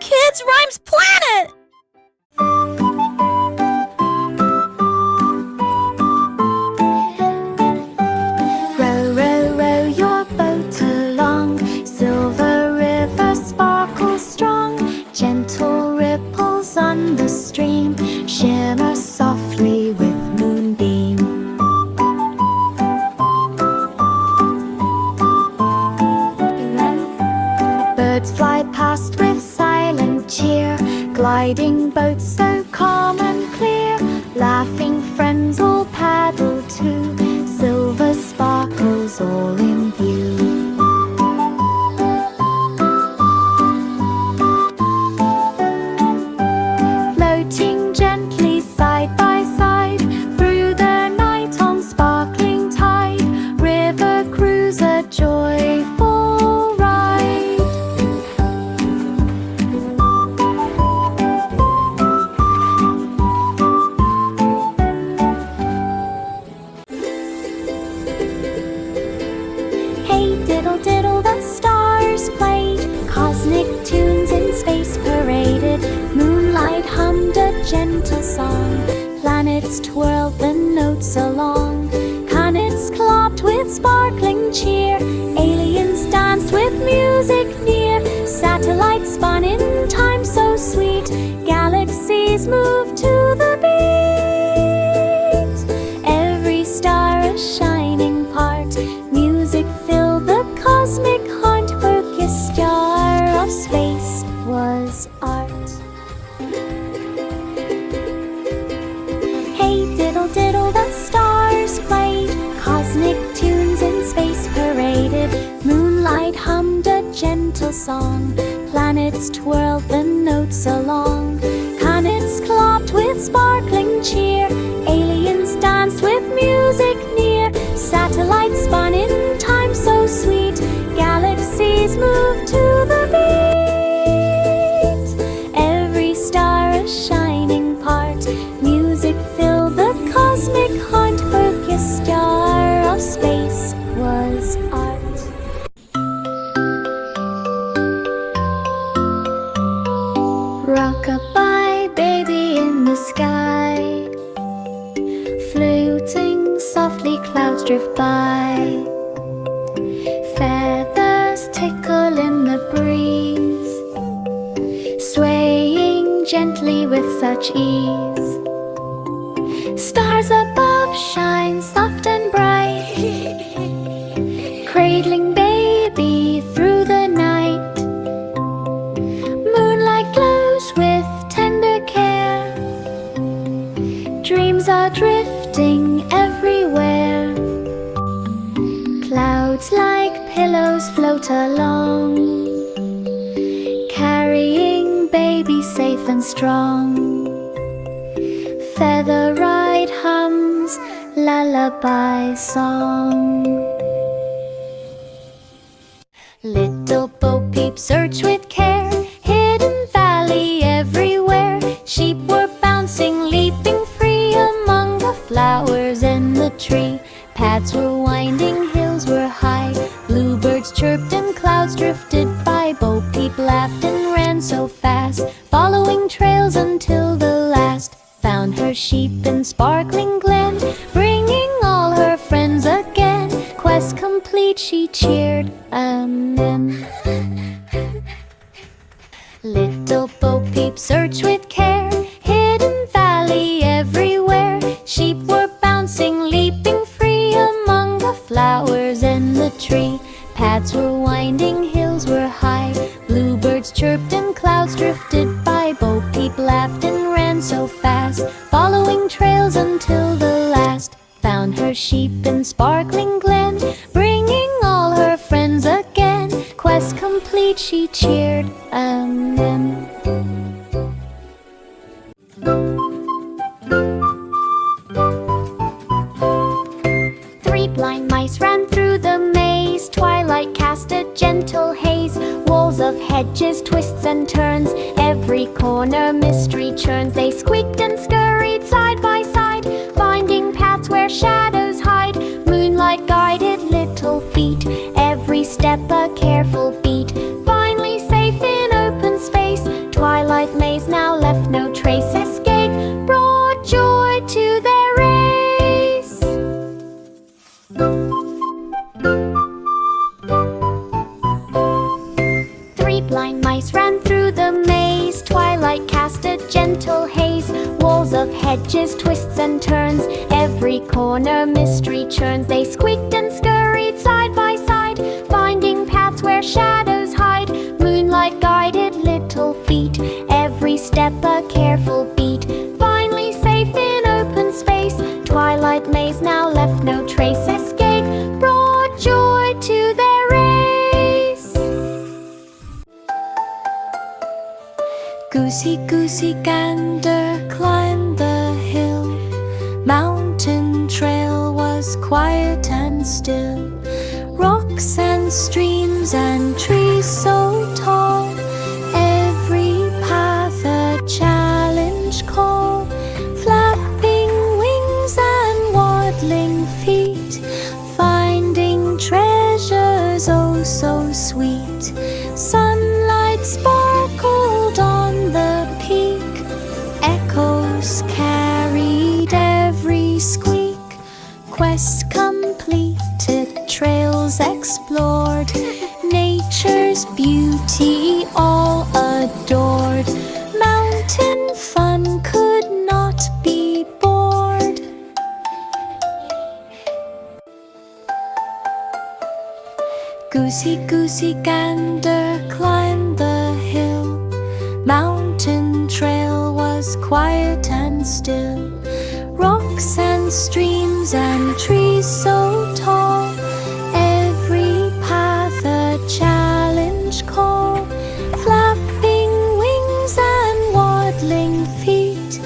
Kids Rhymes Planet! Row, row, row your boat along. Silver river sparkles strong. Gentle ripples on the stream shimmer softly with moonbeam. Birds fly past with silent cheer, gliding boats so calm and clear. Laughing friends all paddle too, silver sparkles all in view. Floating gently side by side through the night on sparkling tide, river cruise a joyful ride. Hey diddle diddle the stars played, cosmic tunes in space paraded. Moonlight hummed a gentle song, planets twirled the notes along. Comets clopped with sparkling cheer, aliens danced with music near. Satellites spun in time so sweet, galaxies moved to the beat. Every star a shining part, music filled the cosmic heart. Focused star of space was art. Hey diddle diddle the stars played, cosmic tunes in space paraded. Moonlight hummed a gentle song, planets twirled the notes along. Comets clopped with sparkling cheer, aliens danced with music near. Satellites spun in time so sweet, galaxies moved to the beat. Every star a shining part, music filled the cosmic heart. Focused star of space was art. Rock-a-bye, baby in the sky, floating softly, clouds drift by. Feathers tickle in the breeze, swaying gently with such ease. Stars above shine soft and bright, cradling baby through the night. Moonlight glows with tender care, dreams are drifting everywhere. Clouds like pillows float along, carrying baby safe and strong. Feather ride hums lullaby song. Little Bo Peep searched with care, hidden valley everywhere. Sheep were bouncing, leaping free among the flowers in the tree. Paths were winding, hills were high, bluebirds chirped and clouds drifted by. Bo Peep laughed and ran so fast, following trails until the last. Found her sheep in sparkling glen, bringing all her friends again. Quest complete, she cheered, amen. Little Bo Peep searched with care, hidden valley everywhere. Sheep were bouncing, leaping free among the flowers in the tree. Paths were winding, hills were high, bluebirds chirped and clouds drifted by. Bo Peep laughed and ran so fast, following trails until the last. Found her sheep in sparkling glen, bringing all her friends again. Quest complete, she cheered, amen. Three blind mice ran through the maze, twilight cast a gentle haze. Walls of hedges, twists and turns, every corner mystery churns. They squeaked and scurried side by side, finding paths where shadows hide. Moonlight guided little feet, every step a careful beat. Finally safe in open space, Blind mice ran through the maze. Twilight cast a gentle haze. Walls of hedges, twists and turns. Every corner mystery churns. They squeaked and scurried side by side, finding paths where shadows hide. Moonlight guided little feet, every step a careful beat. Finally safe in open space, Twilight maze now left no trace. Escape brought joy to their race. Goosey, goosey, gander climbed the hill. Mountain trail was quiet and still. Rocks and streams and trees so tall, every path a challenge call. Flapping wings and waddling feet, finding treasures oh so sweet. Sunlight sparkled on the peak, echoes carried every squeak. Quest completed, trails explored, nature's beauty all adored. Mountain fun could not be bored. Goosey, goosey, gander climbed the hill. Mountain trail was quiet and still. Rocks and streams and trees so tall, every path a challenge call. Flapping wings and waddling feet,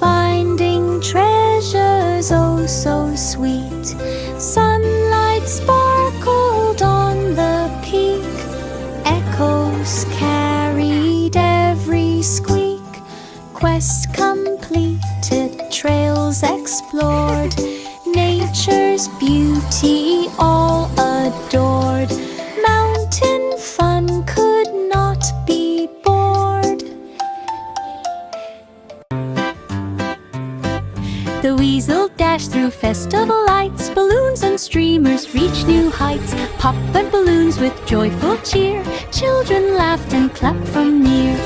finding treasures oh so sweet. Sunlight sparkled on the peak, echoes carried every squeak. Quest completed, trails explored, nature's beauty all adored. Mountain fun could not be bored. The weasel dashed through festival lights. Balloons and streamers reached new heights. Pop went balloons with joyful cheer. Children laughed and clapped from near.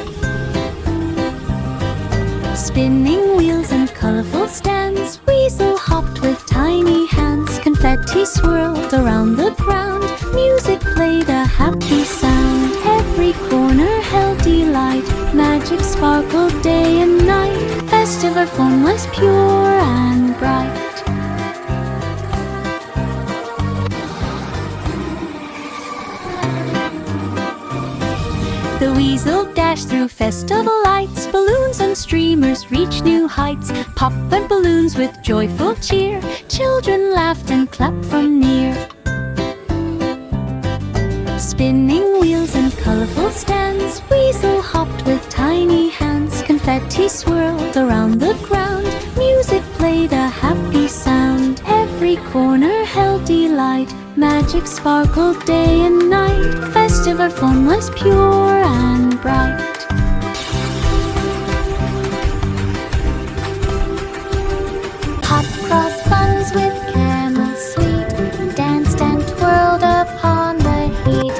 Spinning wheels and colorful stands, weasel hopped with tiny hands. Confetti swirled around the ground, music played a happy sound. Every corner held delight, magic sparkled day and night. Festival fun was pure and bright. The weasel dashed through festival lights. Balloons and streamers reached new heights. Pop went balloons with joyful cheer. Children laughed and clapped from near. Spinning wheels and colorful stands, weasel hopped with tiny hands. Confetti swirled around the ground, music played a happy sound. Every corner held delight, magic sparkled day and night. Festival fun was pure and bright. Hot cross buns with camel sweet danced and twirled upon the heat.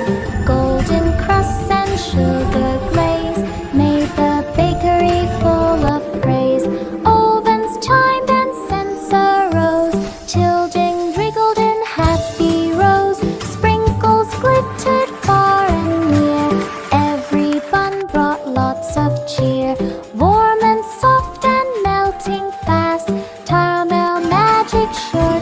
Golden crusts and sugar glaze made the bakery full of praise. Ovens chimed and scents arose. Children wriggled in happy rows. Sprinkles glittered far and near. Every bun brought lots of cheer. Warm and soft and melting fast, caramel magic sure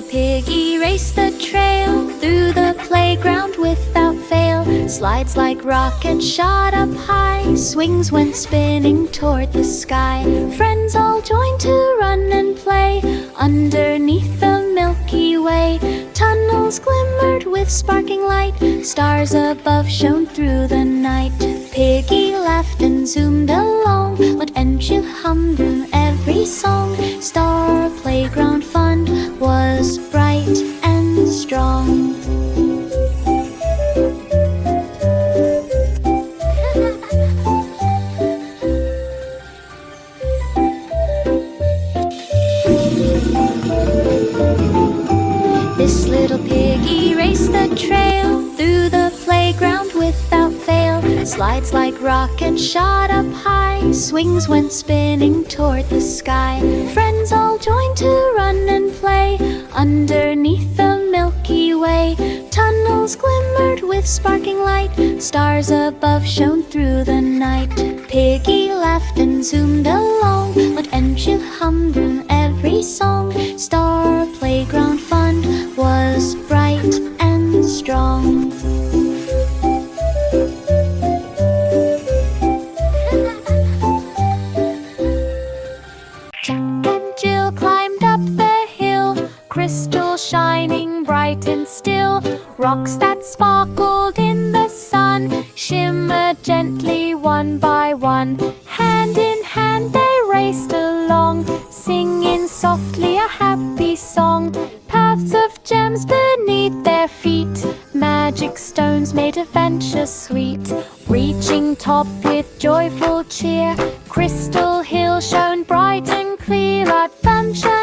little piggy raced the trail through the playground without fail. Slides like rockets, shot up high, swings went spinning toward the sky. Friends all joined to run and play underneath the Milky Way. Tunnels glimmered with sparkling light, stars above shone through the night. Piggy laughed and zoomed along, what and she hummed in every song. Star playground fun was bright and strong. This little piggy raced the trail through the playground without fail. Slides like rockets, shot up high, swings went spinning toward the sky. Friends all joined to run and play underneath the Milky Way. Tunnels glimmered with sparkling light, stars above shone through the night. Piggy laughed and zoomed along, what and she hummed in every song. Star playground fun was bright and strong. Crystal shining bright and still, rocks that sparkled in the sun shimmered gently one by one. Hand in hand they raced along, singing softly a happy song. Paths of gems beneath their feet, magic stones made adventure sweet. Reaching top with joyful cheer, Crystal Hill shone bright and clear. Adventure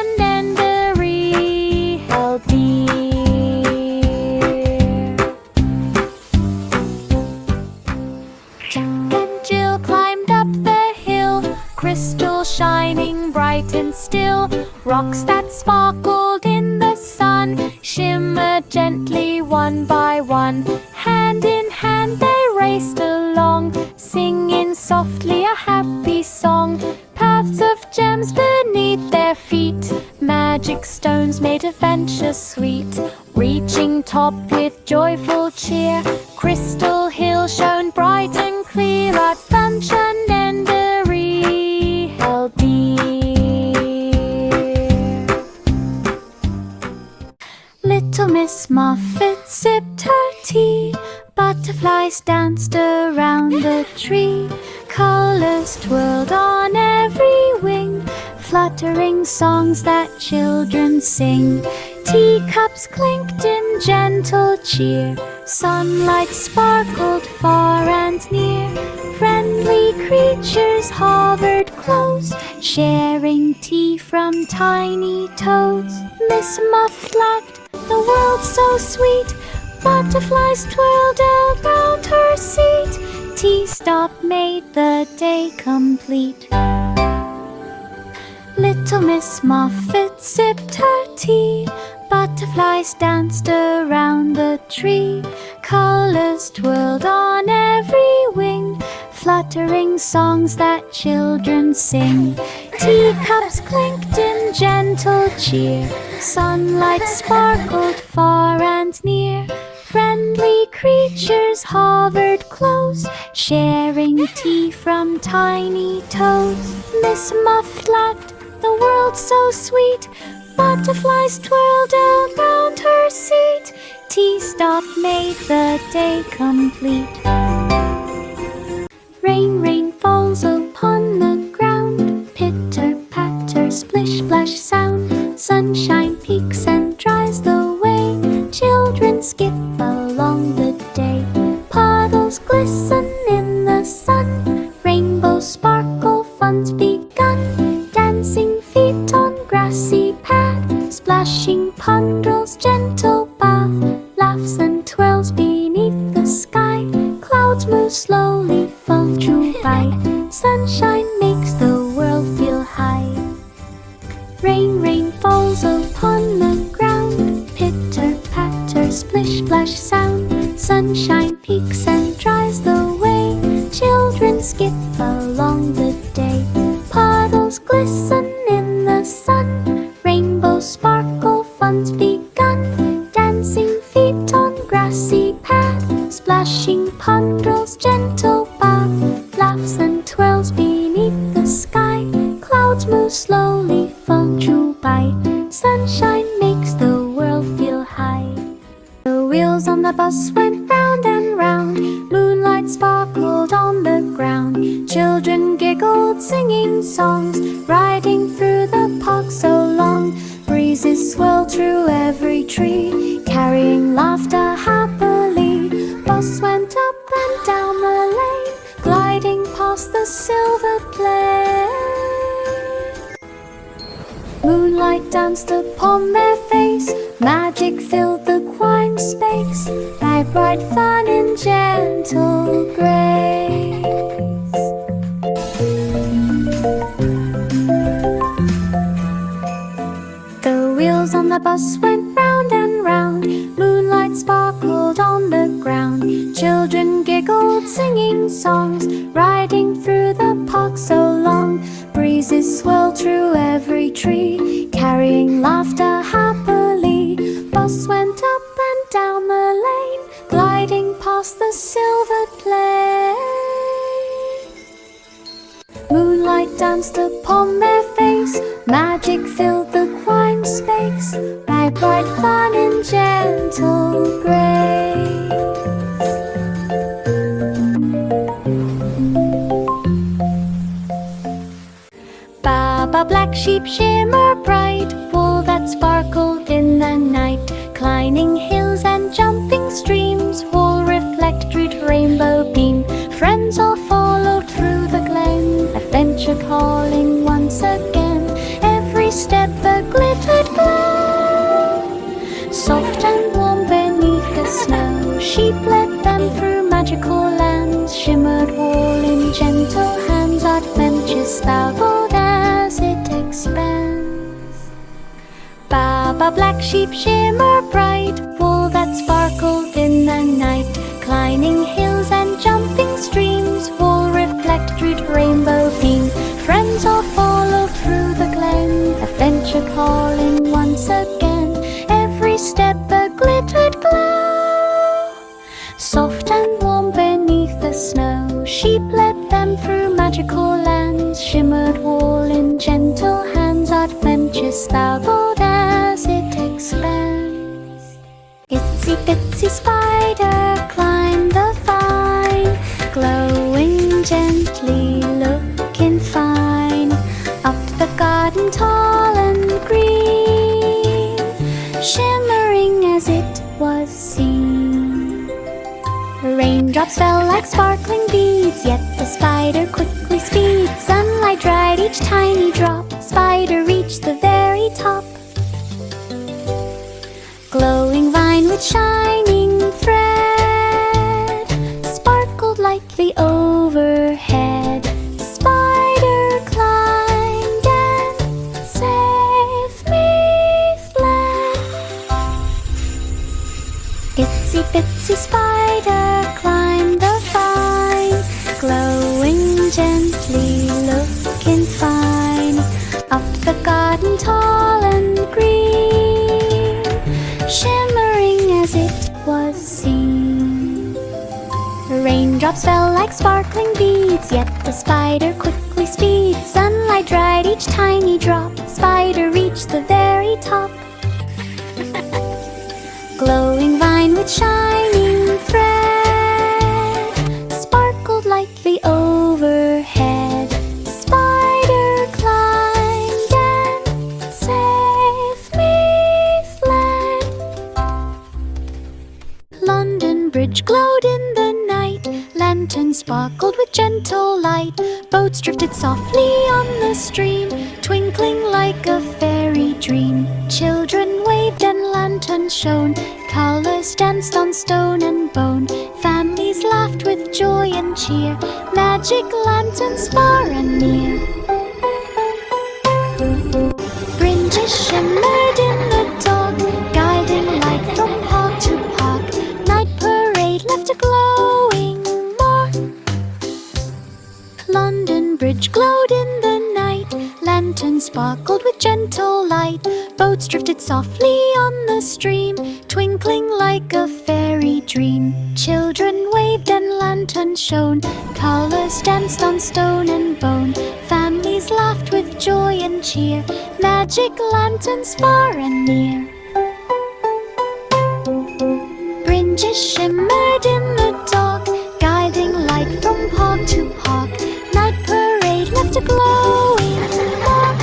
crystal shining bright and still, rocks that sparkled in the sun shimmered gently one by one. Hand in hand they raced along, singing softly a happy song. Paths of gems beneath their feet, magic stones made adventure sweet. Reaching top with joyful cheer, Crystal Hill shone bright and clear. Adventure Little Miss Muffet sipped her tea, butterflies danced around the tree, colors twirled on every wing, fluttering songs that children sing. Teacups clinked in gentle cheer, sunlight sparkled far and near. Friendly creatures hovered close, sharing tea from tiny toads. Miss Muffet laughed, the world's so sweet, butterflies twirled around her seat. Tea stop made the day complete. Little Miss Muffet sipped her tea, butterflies danced around the tree, colors twirled on every wing, fluttering songs that children sing. Teacups clinked in gentle cheer, sunlight sparkled far and near. Friendly creatures hovered close, sharing tea from tiny toads. Miss Muffet laughed, the world's so sweet, butterflies twirled around her seat. Tea stop made the day complete. Rain, rain falls upon the ground, pitter, patter, splish, splash sound. Sunshine peeks and dries the way, children skip along the day. Puddles glisten in the sun, rainbows sparkle, fun's begun. Dancing feet on grassy pad, splashing puddles, gentle bath. Laughs and twirls beneath the sky, clouds move slowly, fall through by. Sunshine makes the world feel high. Rain, rain falls upon the ground, pitter, patter, splish, splash sound. Sunshine peeks and dries the way, children skip along the day. Puddles glisten in the sun, rainbows sparkle, fun's begun. Sunshine makes the world feel high. The wheels on the bus went round and round. Moonlight sparkled on the ground. Children giggled, singing songs, riding through the park so long. Breezes swirled through every tree, carrying laughter happily. Bus went up and down the lane, gliding past the silver plane. Moonlight danced upon their face, magic filled the quiet space, like bright fun in gentle grace. The wheels on the bus went round and round. Moonlight sparkled on the ground. Children giggled, singing songs, riding through the park so long. Breezes swirled through every tree, carrying laughter happily. Bus went up and down the lane, gliding past the silver plane. Moonlight danced upon their face, magic filled the quiet space, like bright fun in gentle grace. Baba black sheep shimmer bright, wool that sparkled in the night. Climbing hills and jumping streams, wool reflected rainbow beam. Friends all followed through the glen, adventure calling once again. Every step a glittered glow, soft and warm beneath the snow. Sheep led them through magical lands, shimmered wool in gentle hands. Adventures sparkled as it expands. Baba black sheep shimmer bright, wool that sparkled in the night. Climbing hills and jumping streams, wool reflected rainbow beam. Friends all followed through the glen, adventure calling once again. Every step a glittered glow, soft and warm beneath the snow. Sheep led them through magical lands, shimmered wool in gentle hands. Adventures sparkled as it expands. Itsy bitsy spider climbed the vine, glowing gently, looking fine. Up the garden tall and green, shimmering as it was seen. Raindrops fell like sparkling beads, yet the spider quickly speeds. Sunlight dried each tiny drop, spider reached the very top. Glowing vine with shining thread, sparkled lightly overhead. Spider climbed and safely fled. Itsy bitsy spider climbed the vine, glowing gently, looking fine. Up the garden tall and green, shimmering as it was seen. Raindrops fell like sparkling beads, yet the spider quickly speeds. Sunlight dried each tiny drop, spider reached the very top. Glowing vine with shining thread, sparkled lightly overhead. Spider climbed and safely fled. London Bridge glowed in the night, lanterns sparkled with gentle light. Boats drifted softly on the stream, twinkling like a fairy dream. Children waved and lanterns shone, colors danced on stone and bone. Families laughed with joy and cheer, magic lanterns far and near. Bridges shimmered in the dark, guiding light from park to park. Night parade left a glowing mark. London Bridge glowed in the night, lanterns sparkled with gentle light. Boats drifted softly on the stream, twinkling like a fairy dream. Children waved and lanterns shone, colors danced on stone and bone. Families Fairies laughed with joy and cheer, magic lanterns far and near. Bridges shimmered in the dark, guiding light from park to park. Night parade left a glowing mark.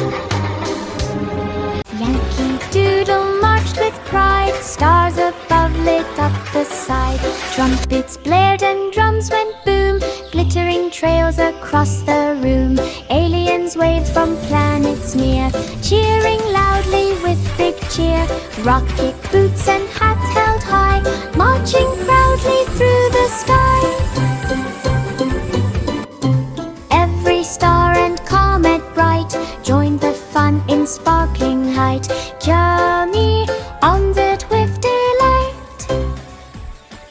Yankee Doodle marched with pride, stars above lit up the side. Trumpets blared and drums went boom, glittering trails across the room. Aliens waved from planets near, cheering loudly with big cheer. Rocket boots and hats held high, marching proudly through the sky. Every star and comet bright joined the fun in sparkling light. Journey on the with delight.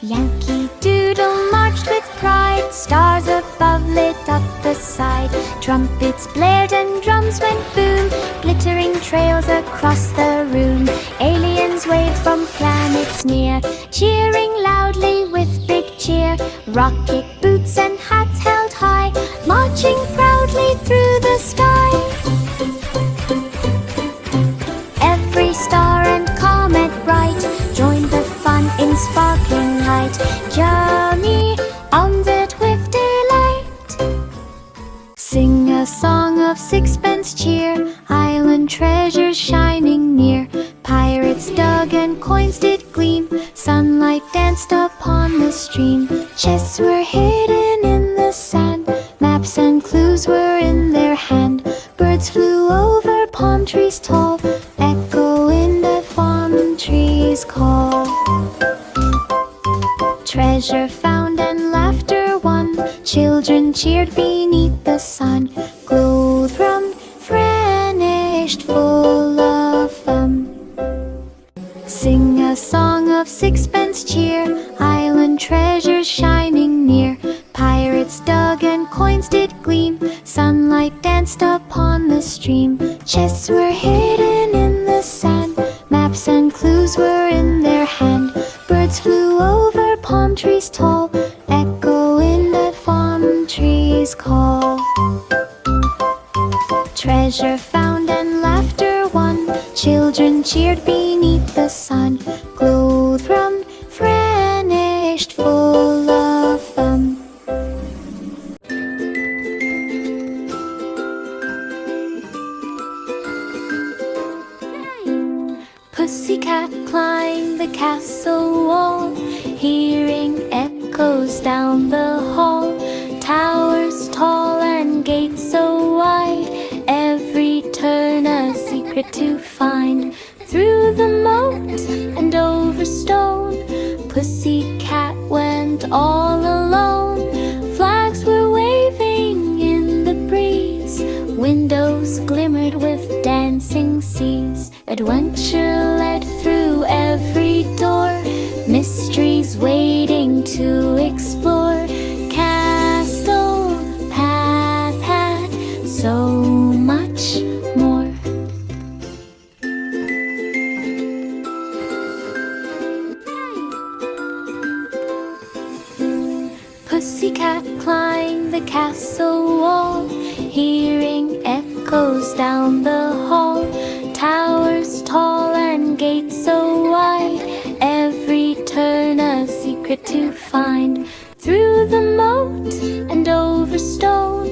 Yankee Doodle marched with pride, stars above lit up the side. Trumpets blared and drums went boom, glittering trails across the room. Aliens waved from planets near, cheering loudly with big cheer. Rocket boots and hats held high, marching proudly through the sky. Every star and comet bright joined the fun in sparkling light. Journey on that with delight. Sing a song of sixpence cheer, island treasures shining near. Pirates dug and coins did gleam, sunlight danced upon the stream. Chests were hidden in the sand, maps and clues were in their hand. Birds flew over palm trees tall, echo in the palm trees call. Treasure found and laughter won, children cheered beneath the sun. Guthrum vanished full of fun. Sing a song of sixpence cheer, island treasures shining near. Pirates dug and coins did gleam, sunlight danced upon the stream. Chests were hidden in the sand, maps and clues were in their hand. Birds flew over palm trees tall, echo in the palm trees call. Treasure found and laughter won, children cheered beneath the sun. Guthrum vanished full of fun. Pussycat climbed the castle wall, hearing echoes down the hall. Towers tall and gates so wide, every turn a secret to find. Through the moat and over stone, Pussycat went all alone. Flags were waving in the breeze, windows glimmered with dancing seas. Adventure led through every door, mysteries waiting to explore. Castle path had so much more. Pussycat climbed the castle wall, hearing echoes down the hall. Towers tall and gates so wide, every turn a secret to find. Through the moat and over stone,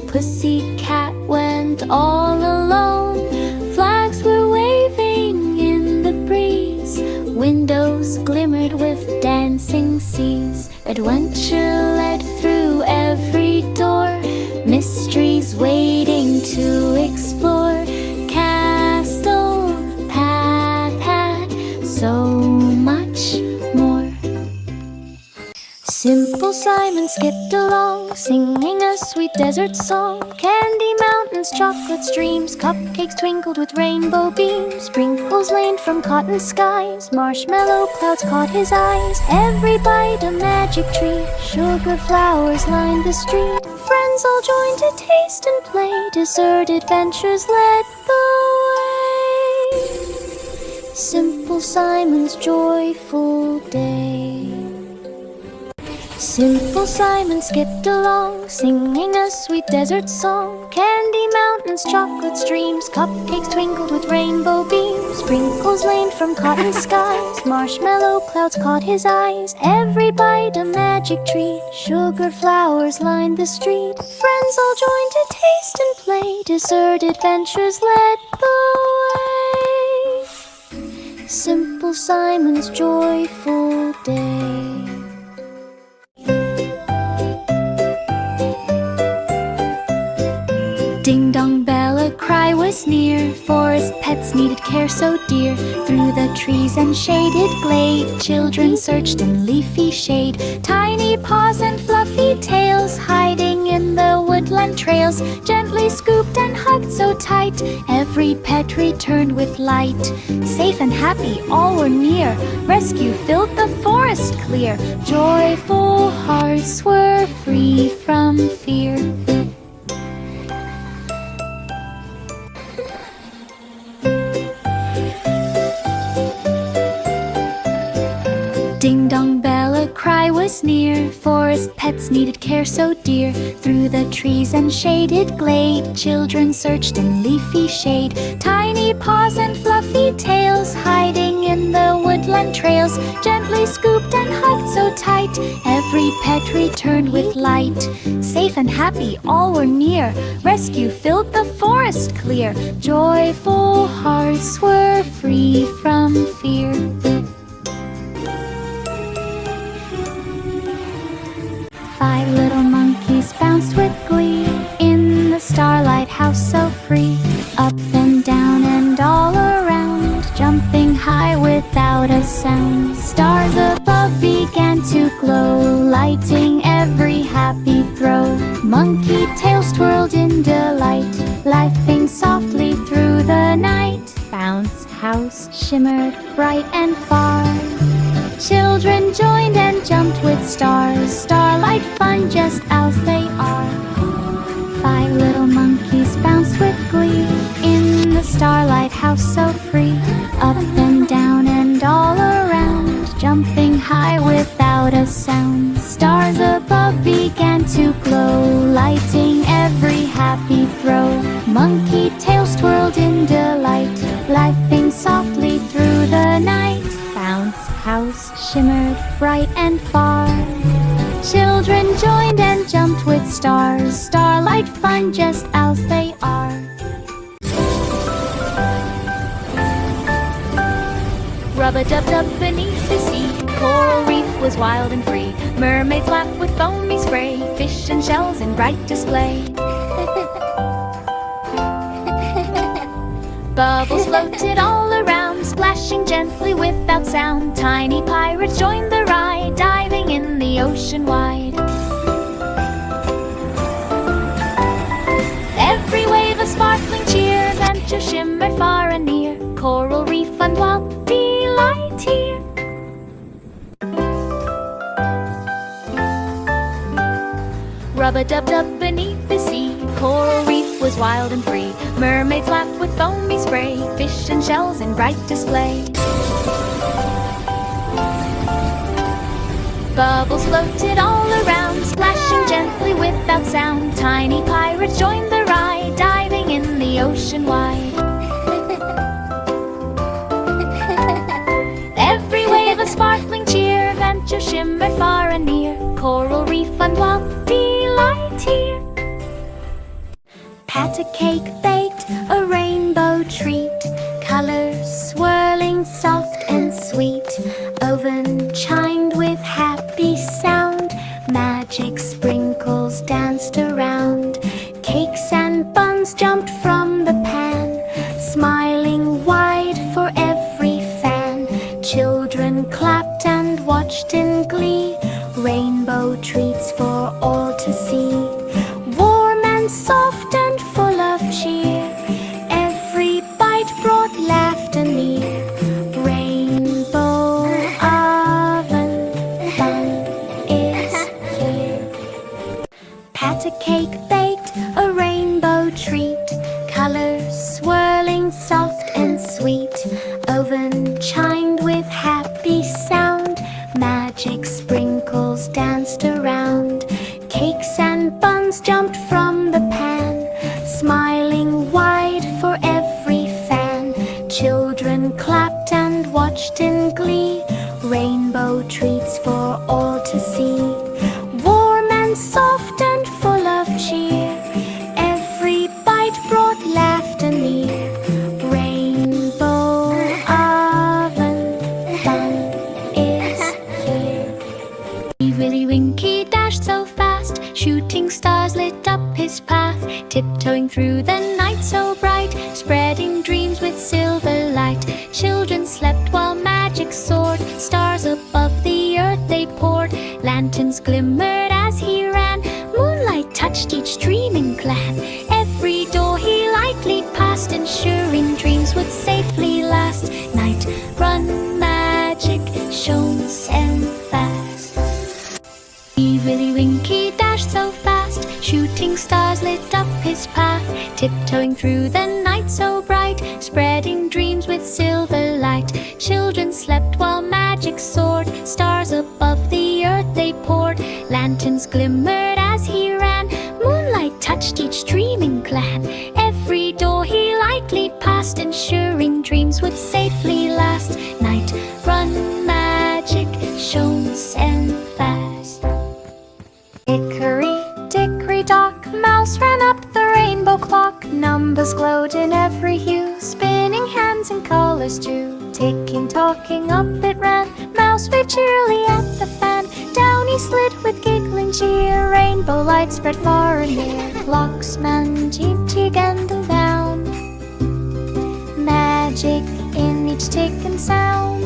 Pussycat went all alone. Flags were waving in the breeze, windows glimmered with dancing seas. Adventure led through every door, mysteries waiting to explore. Castle path had so much more. Simple Simon skipped along, singing a sweet desert song. Candy mountains, chocolate streams, cupcakes twinkled with rainbow beams. Sprinkles rained from cotton skies, marshmallow clouds caught his eyes. Every bite a magic treat, sugar flowers lined the street. Friends all joined to taste and play, dessert adventures led the way. Simple Simon's joyful day. Simple Simon skipped along, singing a sweet desert song. Candy mountains, chocolate streams, cupcakes twinkled with rainbow beams. Sprinkles rained from cotton skies, marshmallow clouds caught his eyes. Every bite a magic treat, sugar flowers lined the street. Friends all joined to taste and play, dessert adventures led the way. Simple Simon's joyful day. Ding dong bell, a cry was near. Forest pets needed care so dear. Through the trees and shaded glade, children searched in leafy shade. Tiny paws and fluffy tails, hiding in the woodland trails. Gently scooped and hugged so tight, every pet returned with light. Safe and happy, all were near. Rescue filled the forest clear. Joyful hearts were free from fear. Ding dong bell, a cry was near. Forest pets needed care so dear. Through the trees and shaded glade, children searched in leafy shade. Tiny paws and fluffy tails, hiding in the woodland trails. Gently scooped and hugged so tight, every pet returned with light. Safe and happy, all were near. Rescue filled the forest clear. Joyful hearts were free from fear. 5 little monkeys bounced with glee in the starlight house so free. Up and down and all around, jumping high without a sound. Stars above began to glow, lighting every happy throw. Monkey tails twirled in delight, laughing softly through the night. Bounce house shimmered bright and far. Children joined and jumped with stars. Starlight fun just as they are. 5 little monkeys bounced with glee in the starlight house so free. Up and down and all around, jumping high without a sound. Stars above began to glow, lighting every happy throw. Monkey tails twirled in delight, laughing softly through the night. Bounce house shimmered bright and far. Children joined and jumped with stars. Starlight fun just as they are. Rub-a-dub-dub beneath the sea, coral reef was wild and free. Mermaids laughed with foamy spray, fish and shells in bright display. Bubbles floated all around, splashing gently without sound. Tiny pirates joined the ride, diving in the ocean wide. Every wave a sparkling cheer, adventure shimmered far and near. Coral reef and wild delight here. Rub-a-dub-dub beneath the sea, coral reef was wild and free. Mermaids laughed with foamy spray, fish and shells in bright display. Bubbles floated all around, splashing gently without sound. Tiny pirates joined the ride, diving in the ocean wide. Every wave a sparkling cheer, adventure shimmered far and near. Coral reef and wild delight here. Pat a cake baked, a rainbow treat, colors swirling soft and sweet. Oven chimed with happy sound, magic sprinkles danced around. Cakes and buns jumped from the pan, smiling wide for every fan. Children clapped and watched in glee, rainbow treats for all to see. Warm and soft and full of cheer, every bite brought laughter near. Rainbow oven fun is here. Pat a cake baked, a rainbow treat, colors swirling soft and sweet. Oven chimed with happy sound, magic sprinkles danced around. bubbles jumped from the pan, smiling wide for every fan. Children clapped and watched in glee, rainbow treats for all to see. Warm and soft and full of cheer, every bite brought laughter near. Rainbow oven fun is here. Willy Winky dashed so fast, shooting stars lit up his path. Tiptoeing through the night so bright, spreading dreams with silver light. Children slept while magic soared, stars above the earth they poured. Lanterns glimmered as he ran, moonlight touched each dreaming clan. Every door he lightly passed, ensuring dreams would safely last. Night run magic shone and fast. Willy Winky dashed so fast, shooting stars lit up his path. Tiptoeing through the night so bright, spreading dreams with silver light. Children slept while magic soared, stars above the earth they poured. Lanterns glimmered as he ran, moonlight touched each dreaming clan. Every door he lightly passed, ensuring dreams would safely last. Night run magic shone and fast. Hickory dickory dock, mouse ran up the rainbow clock. Numbers glowed in every hue, spinning hands and colors too. Ticking, talking, up it ran, mouse waved cheerily at the fan. Down he slid with giggling cheer, rainbow light spread far and near. Clocks man jig and around, magic in each tick and sound.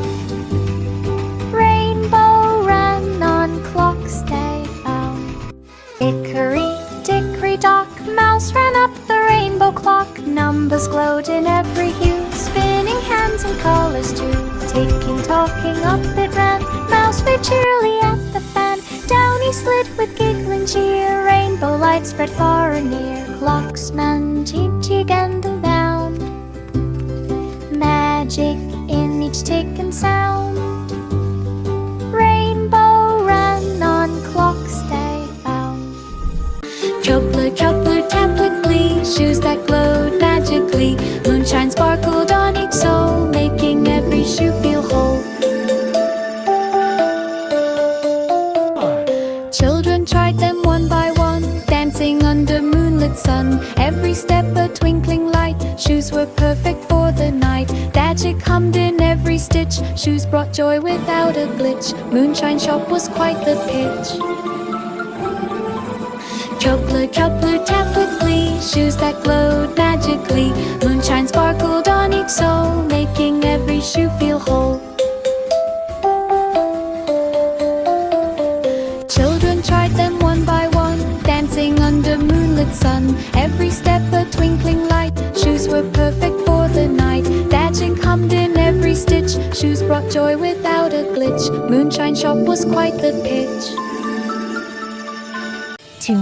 Rainbow ran on clocks they found. Hickory dickory dock, mouse ran up the rainbow clock. Numbers glowed in every hue, spinning hands and colors too. Ticking, talking, up it ran, mouse waved cheerily at the fan. Down he slid with giggling cheer, rainbow light spread far and near. Clocks man jig and around, magic in each tick and sound. Rainbow ran on clocks they found. Toddler, toddler, tap with glee, shoes that glowed magically. Moonshine sparkled on each sole, making every shoe feel whole. Children tried them one by one, dancing under moonlit sun. Every step a twinkling light, shoes were perfect for the night. Magic hummed in every stitch, shoes brought joy without a glitch. Moonshine shop was quite the pitch. Toddler, toddler, tap with glee, shoes that glowed magically. Moonshine sparkled on each sole, making every shoe feel whole. Children tried them one by one, dancing under moonlit sun. Every step a twinkling light, shoes were perfect for the night. Magic hummed in every stitch, shoes brought joy without a glitch. Moonshine shop was quite the pitch. To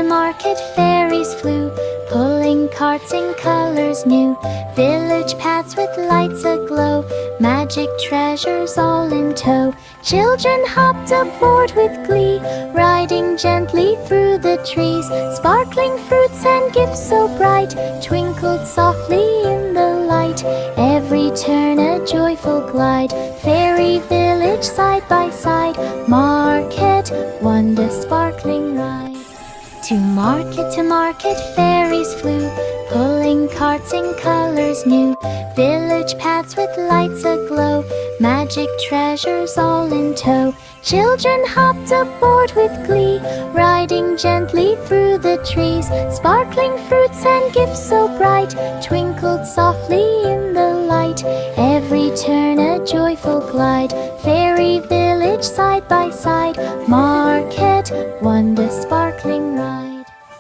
market, fairies flew, pulling carts in colors new. Village paths with lights aglow, magic treasures all in tow. Children hopped aboard with glee, riding gently through the trees. Sparkling fruits and gifts so bright twinkled softly in the light. Every turn a joyful glide, fairy village side by side. Market, wonder sparkling ride. To market, fairies flew, pulling carts in colors new. Village paths with lights aglow, magic treasures all in tow. Children hopped aboard with glee, riding gently through the trees. Sparkling fruits and gifts so bright twinkled softly in the light. Every turn a joyful glide, fairy village side by side.